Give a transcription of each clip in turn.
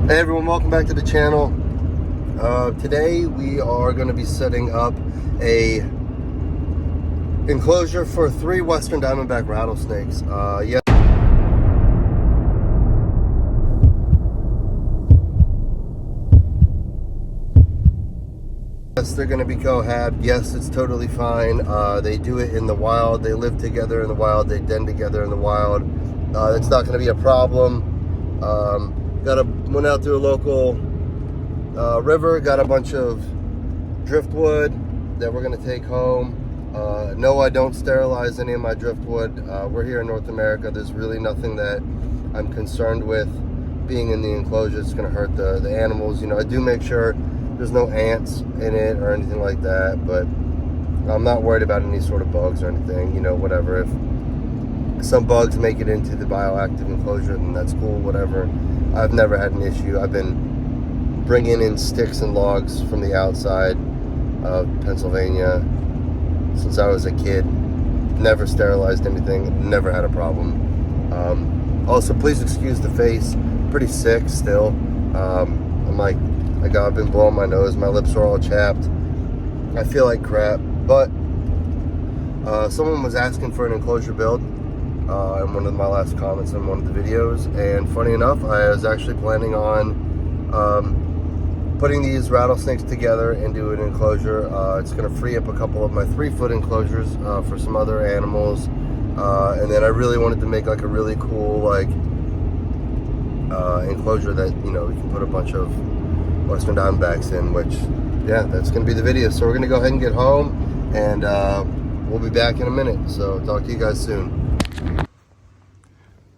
Hey everyone, welcome back to the channel. Today we are going to be setting up a enclosure for 3 Western Diamondback rattlesnakes. Yes, they're going to be Cohab. Yes, it's totally fine. They do it in the wild. They live together in the wild. They den together in the wild. It's not going to be a problem. Went out to a local river, got a bunch of driftwood that we're going to take home. No, I don't sterilize any of my driftwood. We're here in North America. There's really nothing that I'm concerned with being in the enclosure. It's going to hurt the animals. You know, I do make sure there's no ants in it or anything like that, but I'm not worried about any sort of bugs or anything. You know, whatever. If some bugs make it into the bioactive enclosure, then that's cool, whatever. I've never had an issue. I've been bringing in sticks and logs from the outside of Pennsylvania since I was a kid. Never sterilized anything, never had a problem. Also, please excuse the face. Pretty sick still. I've been blowing my nose. My lips are all chapped. I feel like crap. But someone was asking for an enclosure build in one of my last comments on one of the videos, and funny enough, I was actually planning on putting these rattlesnakes together into an enclosure. It's going to free up a couple of my 3-foot enclosures for some other animals, and then I really wanted to make like a really cool enclosure that, you know, we can put a bunch of Western Diamondbacks in, which, yeah, that's going to be the video. So we're going to go ahead and get home, and we'll be back in a minute. So talk to you guys soon.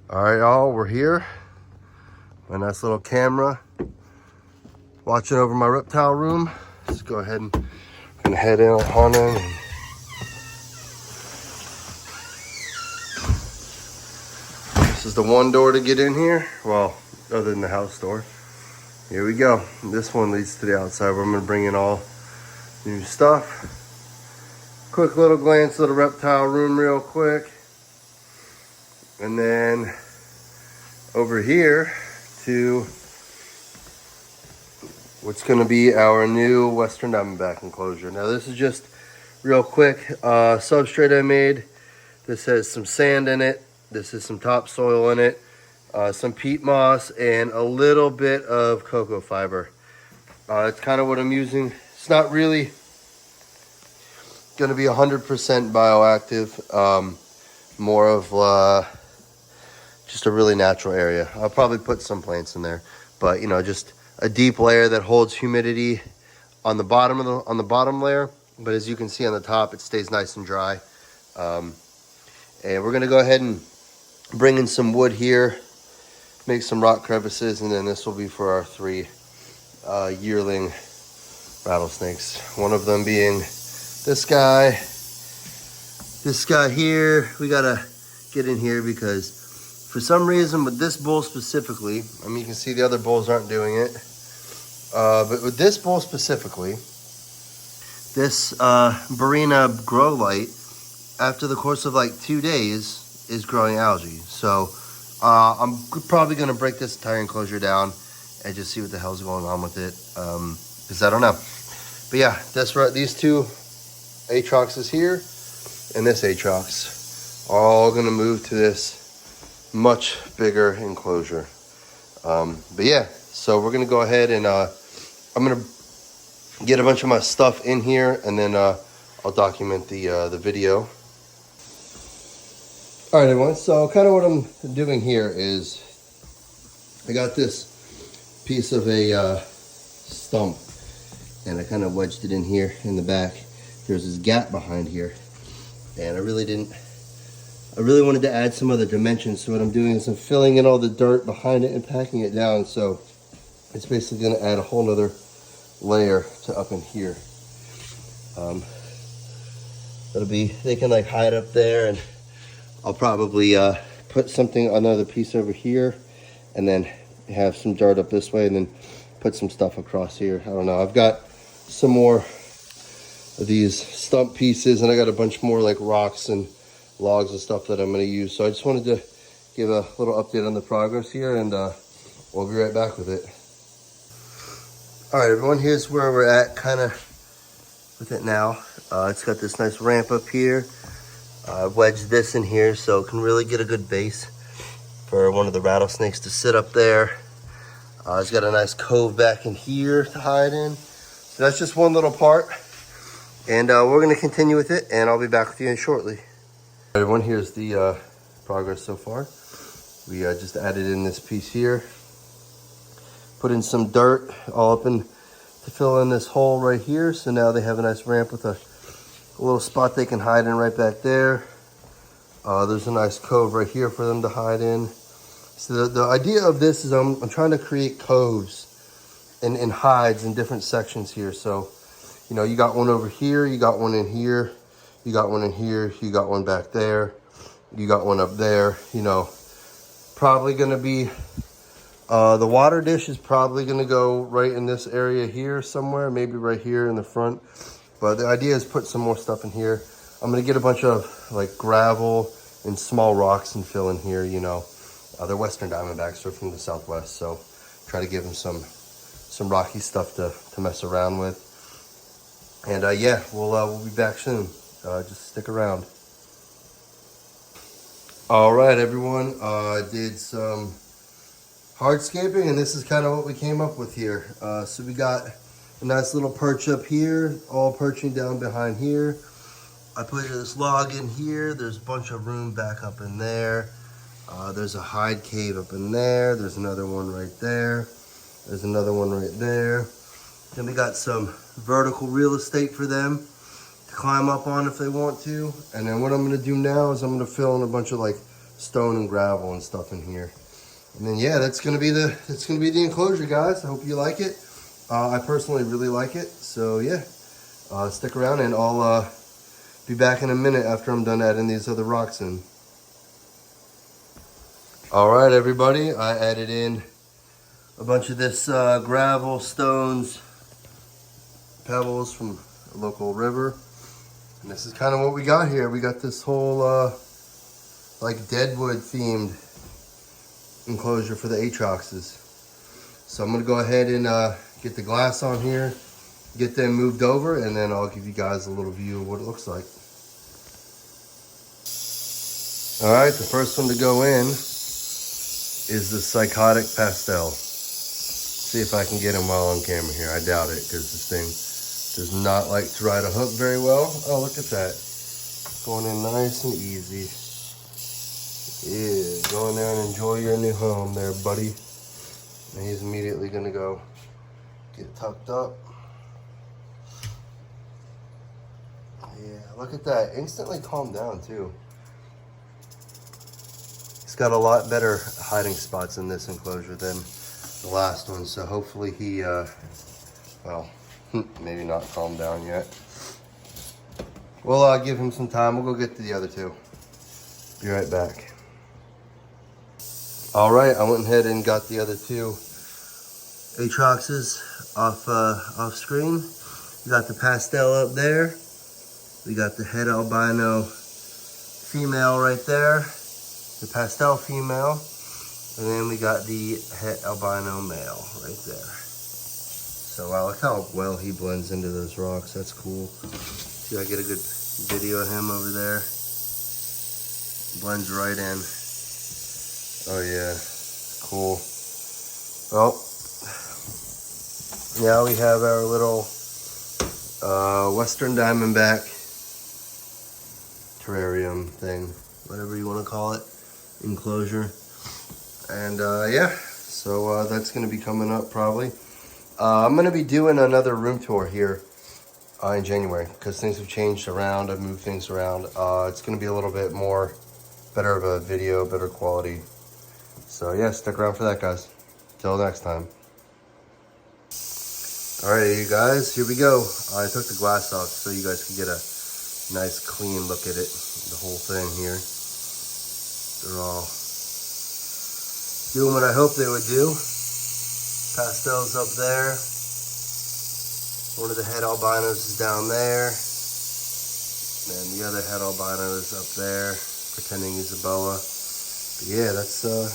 All right, y'all, we're here. My nice little camera, watching over my reptile room. Let's go ahead and we're gonna head in on in. This is the one door to get in here. Well, other than the house door. Here we go. This one leads to the outside where I'm gonna bring in all new stuff. Quick little glance at the reptile room real quick. And then over here to what's going to be our new Western Diamondback enclosure. Now this is just real quick substrate I made. This has some sand in it. This is some topsoil in it, some peat moss, and a little bit of cocoa fiber. It's kind of what I'm using. It's not really going to be 100% bioactive. More of just a really natural area. I'll probably put some plants in there, but you know, just a deep layer that holds humidity on the bottom of the bottom layer. But as you can see on the top, it stays nice and dry. And we're gonna go ahead and bring in some wood here, make some rock crevices, and then this will be for our 3 yearling rattlesnakes. One of them being this guy here. We gotta get in here because for some reason with this bull specifically, I mean, you can see the other bulls aren't doing it, but with this bull specifically, this Barina grow light, after the course of like 2 days, is growing algae. So I'm probably gonna break this entire enclosure down and just see what the hell's going on with it, because I don't know. But yeah, that's right. These 2 Atroxes here and this Atrox are all gonna move to this much bigger enclosure. But yeah, so we're gonna go ahead and I'm gonna get a bunch of my stuff in here, and then I'll document the video. All right, everyone, so kind of what I'm doing here is I got this piece of a stump, and I kind of wedged it in here in the back. There's this gap behind here, and I really wanted to add some other dimensions. So what I'm doing is I'm filling in all the dirt behind it and packing it down. So it's basically going to add a whole nother layer to up in here. They can like hide up there, and I'll probably put another piece over here, and then have some dirt up this way, and then put some stuff across here. I don't know. I've got some more of these stump pieces, and I got a bunch more like rocks and logs and stuff that I'm going to use. So I just wanted to give a little update on the progress here, and we'll be right back with it. All right, everyone, here's where we're at kind of with it now. It's got this nice ramp up here. Wedged this in here so it can really get a good base for one of the rattlesnakes to sit up there. It's got a nice cove back in here to hide in. So that's just one little part. And we're gonna continue with it, and I'll be back with you shortly. Everyone, here's the progress so far. We just added in this piece here. Put in some dirt all up in to fill in this hole right here. So now they have a nice ramp with a little spot they can hide in right back there. There's a nice cove right here for them to hide in. So the idea of this is I'm trying to create coves and hides in different sections here. So, you know, you got one over here, you got one in here, you got one in here, you got one back there, you got one up there. You know, probably gonna be, the water dish is probably gonna go right in this area here somewhere, maybe right here in the front. But the idea is put some more stuff in here. I'm gonna get a bunch of like gravel and small rocks and fill in here, you know. They're Western Diamondbacks, they're from the Southwest, so try to give them some rocky stuff to mess around with. And yeah, we'll be back soon. Just stick around. All right, everyone, did some hardscaping, and this is kind of what we came up with here. So we got a nice little perch up here, all perching down behind here. I put this log in here. There's a bunch of room back up in there. There's a hide cave up in there. There's another one right there. There's another one right there. Then we got some vertical real estate for them to climb up on if they want to. And then what I'm gonna do now is I'm gonna fill in a bunch of like stone and gravel and stuff in here. And then yeah, that's gonna be the enclosure, guys. I hope you like it. I personally really like it. So yeah, stick around and I'll be back in a minute after I'm done adding these other rocks in. All right, everybody, I added in a bunch of this gravel, stones, pebbles from a local river. And this is kind of what we got here. We got this whole like deadwood themed enclosure for the Atroxes. So I'm gonna go ahead and get the glass on here, get them moved over, and then I'll give you guys a little view of what it looks like. All right, the first one to go in is the Psychotic Pastel. See if I can get him while on camera here. I doubt it, because this thing does not like to ride a hook very well. Oh, look at that. Going in nice and easy. Yeah, go in there and enjoy your new home there, buddy. And he's immediately gonna go get tucked up. Yeah, look at that. Instantly calmed down too. He's got a lot better hiding spots in this enclosure than the last one, so hopefully he, well, maybe not calmed down yet. We'll give him some time. We'll go get to the other two. Be right back. All right, I went ahead and got the other two Atroxes off screen. We got the pastel up there. We got the het albino female right there. The pastel female, and then we got the het albino male right there. So wow, look how well he blends into those rocks. That's cool. See, I get a good video of him over there. Blends right in. Oh yeah, cool. Well, now we have our little Western Diamondback terrarium thing, whatever you want to call it. Enclosure. And yeah, so that's going to be coming up probably. I'm going to be doing another room tour here in January because things have changed around. I've moved things around. It's going to be a little bit more better of a video, better quality. So yeah, stick around for that, guys. Till next time. All right, you guys, here we go. I took the glass off so you guys can get a nice clean look at it, the whole thing here. They're all doing what I hope they would do. Pastels up there. One of the het albinos is down there. And the other het albino is up there, pretending he's a boa. But yeah, that's a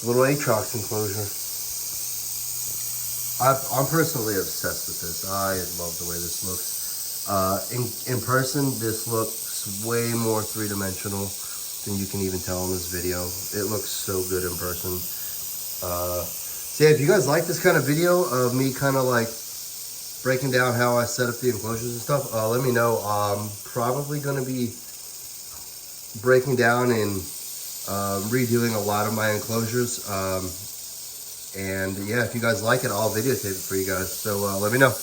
little Atrox enclosure. I'm personally obsessed with this. I love the way this looks. In person, this looks way more three-dimensional than you can even tell in this video. It looks so good in person. So yeah, if you guys like this kind of video of me kind of like breaking down how I set up the enclosures and stuff, let me know. I'm probably going to be breaking down and redoing a lot of my enclosures. And yeah, if you guys like it, I'll videotape it for you guys. So let me know.